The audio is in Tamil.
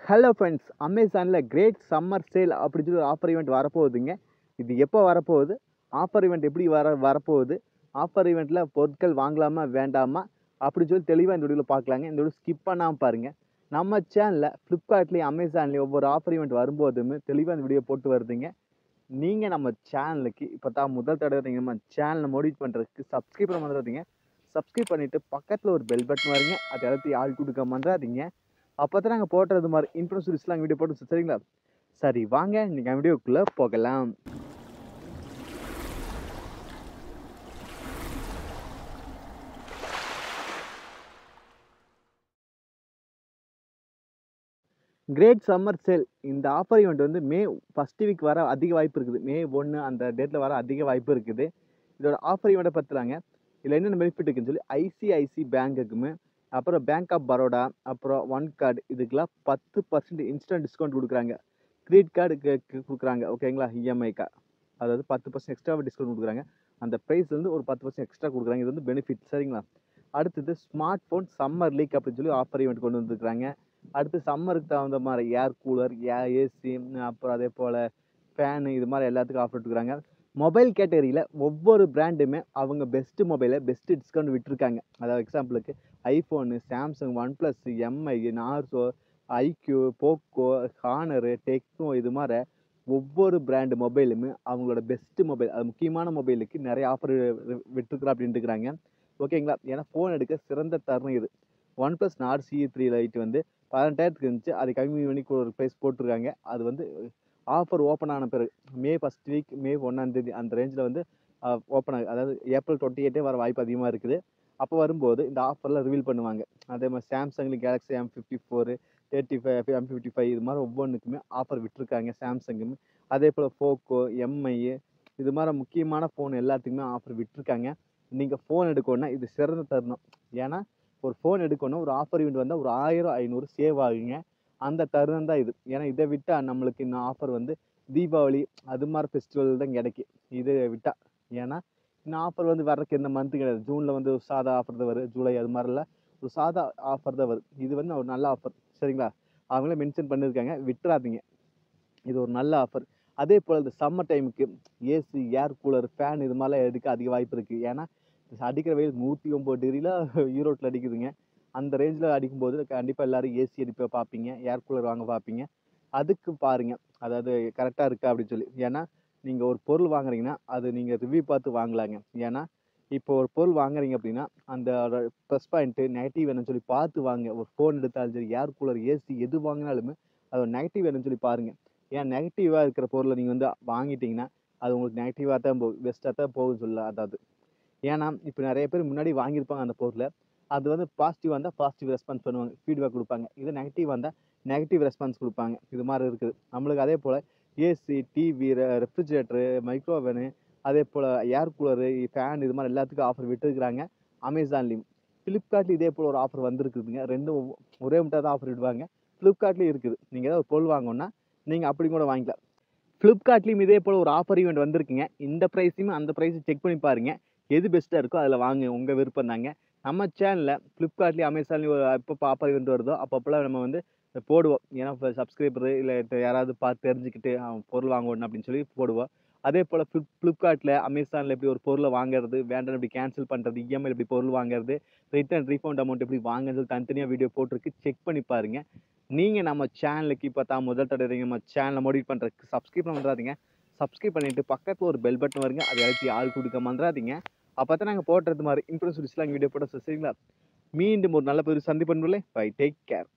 ஹலோ ஃப்ரெண்ட்ஸ், அமேசானில் கிரேட் சம்மர் சேல் அப்படின்னு சொல்லி ஒரு ஆஃபர் ஈவெண்ட் வரப்போகுதுங்க. இது எப்போ வரப்போகுது, ஆஃபர் ஈவெண்ட் எப்படி வரப்போகுது, ஆஃபர் ஈவெண்ட்டில் பொருட்கள் வாங்கலாமா வேண்டாமா அப்படின்னு சொல்லி தெளிவாக இந்த வீடியோவில் பார்க்கலாங்க. இந்த வீடியோ ஸ்கிப் பண்ணாமல் பாருங்கள். நம்ம சேனலில் ஃப்ளிப்கார்ட்லேயும் அமேசான்லேயும் ஒவ்வொரு ஆஃபர் ஈவெண்ட் வரும்போதுமே தெளிவாக இந்த வீடியோ போட்டு வருதுங்க. நீங்கள் நம்ம சேனலுக்கு இப்போ தான் முதல் தடவை நீங்கள் நம்ம சேனலை மோடிஃபை பண்ணுறதுக்கு சப்ஸ்கிரைப் பண்ண வந்துடாதீங்க. சப்ஸ்கிரைப் பண்ணிவிட்டு பக்கத்தில் ஒரு பெல் பட்டன் வருங்க, அது எல்லாத்தையும் ஆள் கொடுக்க வந்துடாதீங்க. அப்போ தான் நாங்கள் போடுறது மாதிரி இன்ஃபர்மேஷன் வீடியோ போட்டு சரிங்களா? சரி வாங்க நீங்கள் வீடியோக்குள்ளே போகலாம். கிரேட் சம்மர் சேல் இந்த ஆஃபர் ஈவெண்ட் வந்து மே 1 வீக் வர அதிக வாய்ப்பு இருக்குது. மே 1 அந்த டேட்டில் வர அதிக வாய்ப்பு இருக்குது. இதோட ஆஃபர் ஈவெண்ட்டை பற்றிலாங்க. இதில் என்னென்ன பெனிஃபிட் இருக்குன்னு சொல்லி ஐசிஐசி பேங்குக்குமே, அப்புறம் பேங்க் ஆஃப் பரோடா, அப்புறம் ஒன் கார்டு இதுக்கெல்லாம் 10% இன்ஸ்டன்ட் டிஸ்கவுண்ட் கொடுக்குறாங்க. கிரெடிட் கார்டு கொடுக்குறாங்க ஓகேங்களா, இஎம்ஐக்கா. அதாவது 10% எக்ஸ்ட்ரா டிஸ்கவுண்ட் கொடுக்குறாங்க. அந்த ப்ரைஸ்லேருந்து ஒரு 10% எக்ஸ்ட்ரா கொடுக்குறாங்க. இது வந்து பெனிஃபிட் சரிங்களா? அடுத்தது ஸ்மார்ட் ஃபோன் சம்மர் லீக் அப்படின்னு சொல்லி ஆஃபர் ஈவெண்ட் கொண்டு வந்துருக்குறாங்க. அடுத்து சம்மருக்கு தகுந்த மாதிரி ஏர் கூலர், ஏசி, அப்புறம் அதே போல் ஃபேனு இது மாதிரி எல்லாத்துக்கும் ஆஃபர் கொடுக்குறாங்க. மொபைல் கேட்டகரியில் ஒவ்வொரு பிராண்டுமே அவங்க பெஸ்ட்டு மொபைலை பெஸ்ட்டு டிஸ்கவுண்ட் விட்டுருக்காங்க. அதாவது எக்ஸாம்பிளுக்கு iPhone, Samsung, OnePlus, MI, Narzo, iQOO, Poco, Honor, Tecno இது மாதிரி ஒவ்வொரு பிராண்டு மொபைலுமே அவங்களோட பெஸ்ட்டு மொபைல், அது முக்கியமான மொபைலுக்கு நிறைய ஆஃபர் விட்டுருக்குறா அப்படின்ட்டு இருக்கிறாங்க ஓகேங்களா. ஏன்னா ஃபோன் எடுக்க சிறந்த தருணம் இது. One plus not CE3 light வந்து 18,000 இருந்துச்சு, அது கம்மி பண்ணி ஒரு ப்ரைஸ் போட்டிருக்காங்க. அது வந்து ஆஃபர் ஓப்பன் ஆன பிறகு மே 1 வீக், மே 1 அந்த ரேஞ்சில் வந்து ஓப்பன் ஆகுது. அதாவது ஏப்ரல் 28 வர வாய்ப்பு அதிகமாக இருக்குது. அப்போ வரும்போது இந்த ஆஃபர்லாம் ரிவீல் பண்ணுவாங்க. அதே மாதிரி சாம்சங்ல கேலக்ஸி M54, 35, M55 இது மாதிரி ஒவ்வொன்றுக்குமே ஆஃபர் விட்டுருக்காங்க சாம்சங்குமே. அதே போல் போக்கோ, எம்ஐ இது மாதிரி முக்கியமான ஃபோன் எல்லாத்துக்குமே ஆஃபர் விட்டுருக்காங்க. நீங்கள் ஃபோன் எடுக்கணும்னா இது சிறந்த தருணம். ஏன்னா ஒரு ஃபோன் எடுக்கணும், ஒரு ஆஃபர் ஈவெண்ட் வந்தால் ஒரு 1000, 500 சேவ் ஆகுங்க. அந்த தருணம் தான் இது. ஏன்னா இதை விட்டால் நம்மளுக்கு இன்னும் ஆஃபர் வந்து தீபாவளி அது மாதிரி ஃபெஸ்டிவல் தான் கிடைக்கும் இதை விட்டால். ஏன்னா இன்னும் ஆஃபர் வந்து வர்றதுக்கு எந்த மந்த்து கிடையாது. ஜூனில் வந்து ஒரு சாதா ஆஃபர் தான் வரும், ஜூலை அது மாதிரிலாம் ஒரு சாதா ஆஃபர் தான் வரும். இது வந்து ஒரு நல்ல ஆஃபர் சரிங்களா? அவங்களே மென்ஷன் பண்ணியிருக்காங்க, விட்டுறாதீங்க. இது ஒரு நல்ல ஆஃபர். அதே போல் இந்த சம்மர் டைமுக்கு ஏசி, ஏர் கூலர், ஃபேன் இது மாதிரிலாம் எடுக்க அதிக வாய்ப்பு இருக்குது. ஏன்னா அடிக்கிற வெயில் 109 டிகிரியில் ஈரோட்டில் அடிக்குதுங்க. அந்த ரேஞ்சில் அடிக்கும்போது கண்டிப்பாக எல்லோரும் ஏசி அடிப்ப பார்ப்பீங்க, ஏர் கூலர் வாங்க பார்ப்பீங்க. அதுக்கு பாருங்கள், அதாவது கரெக்டாக இருக்கா அப்படின்னு சொல்லி. ஏன்னா நீங்கள் ஒரு பொருள் வாங்குறீங்கன்னா அது நீங்கள் ரிவ்யூ பார்த்து வாங்கலாங்க. ஏன்னா இப்போ ஒரு பொருள் வாங்குறீங்க அப்படின்னா அந்த ப்ளஸ் பாயிண்ட்டு நெகட்டிவ் என்னன்னு சொல்லி பார்த்து வாங்க. ஒரு ஃபோன் எடுத்தாலும் சரி, ஏர் கூலர், ஏசி எது வாங்கினாலுமே அதோட நெகட்டிவ் என்னன்னு சொல்லி பாருங்கள். ஏன் நெகட்டிவாக இருக்கிற பொருளை நீங்கள் வந்து வாங்கிட்டீங்கன்னா அது உங்களுக்கு நெகட்டிவாக தான் போகும், பெஸ்ட்டாக தான் போகும்னு சொல்லலாம். அதாவது ஏன்னா இப்போ நிறைய பேர் முன்னாடி வாங்கியிருப்பாங்க அந்த பொருளை. அது வந்து பாசிட்டிவாக இருந்தால் பாசிட்டிவ் ரெஸ்பான்ஸ் பண்ணுவாங்க, ஃபீட்பேக் கொடுப்பாங்க. இது நெகட்டிவாக இருந்தால் நெகட்டிவ் ரெஸ்பான்ஸ் கொடுப்பாங்க. இது மாதிரி இருக்குது நம்மளுக்கு. அதே போல் ஏசி, டிவி, ரெஃப்ரிஜிரேட்டரு, மைக்ரோவேனு, அதே போல் ஏர் கூலரு, ஃபேன் இது மாதிரி எல்லாத்துக்கும் ஆஃபர் விட்டுருக்குறாங்க அமேசான்லேயும். ஃப்ளிப்கார்ட்லேயும் இதே போல் ஒரு ஆஃபர் வந்திருக்குதுங்க. ரெண்டும் ஒரே முட்டா தான் ஆஃபர் விடுவாங்க. ஃப்ளிப்கார்ட்லேயும் இருக்குது. நீங்கள் ஏதாவது ஒரு பொருள் வாங்கணுன்னா நீங்கள் அப்படி கூட வாங்கிக்கலாம். ஃப்ளிப்கார்ட்லேயும் இதே போல் ஒரு ஆஃபர் ஈவெண்ட் வந்திருக்குங்க. இந்த ப்ரைஸையும் அந்த ப்ரைஸையும் செக் பண்ணி பாருங்கள். எது பெஸ்ட்டாக இருக்கோ அதில் வாங்க, உங்கள் விருப்பம் தாங்க. நம்ம சேனலில் ஃப்ளிப்கார்ட்லேயும் அமேசான்லேயும் ஒரு எப்போ ஆஃபர் ஈவெண்ட் வருதோ அப்பப்போலாம் நம்ம வந்து போடுவோம். ஏன்னா இப்போ சப்ஸ்கிரைபரு இல்லை யாராவது பார்த்து தெரிஞ்சுக்கிட்டு பொருள் வாங்கணும் அப்படின்னு சொல்லி போடுவோம். அதே போல் ஃப்ளிப்கார்ட்டில், அமேசானில் எப்படி ஒரு பொருளை வாங்குறது, வேண்டாம் எப்படி கேன்சல் பண்ணுறது, இஎம்ஐ எப்படி பொருள் வாங்குறது, ரிட்டர்ன் ரீஃபண்ட் அமௌண்ட் எப்படி வாங்குறது தனித்தனியாக வீடியோ போட்டிருக்கு, செக் பண்ணி பாருங்கள். நீங்கள் நம்ம சேனலுக்கு இப்போ தான் முதல் தடவை நம்ம சேனலை மோடிஃபை பண்ணுறதுக்கு சப்ஸ்கிரைப் பண்ணுறாதீங்க. சப்ஸ்கிரைப் பண்ணிவிட்டு பக்கத்தில் ஒரு பெல் பட்டன் வருங்க, அதை அழைச்சி ஆள் கொடுக்க மறந்துடாதீங்க. அப்போ தான் நாங்கள் போடுறது மாதிரி இன்ஃபர்மேஷன் வீடியோ போட சரிங்களா? மீண்டும் ஒரு நல்ல பேர் சந்திப்பு. Bye, take care.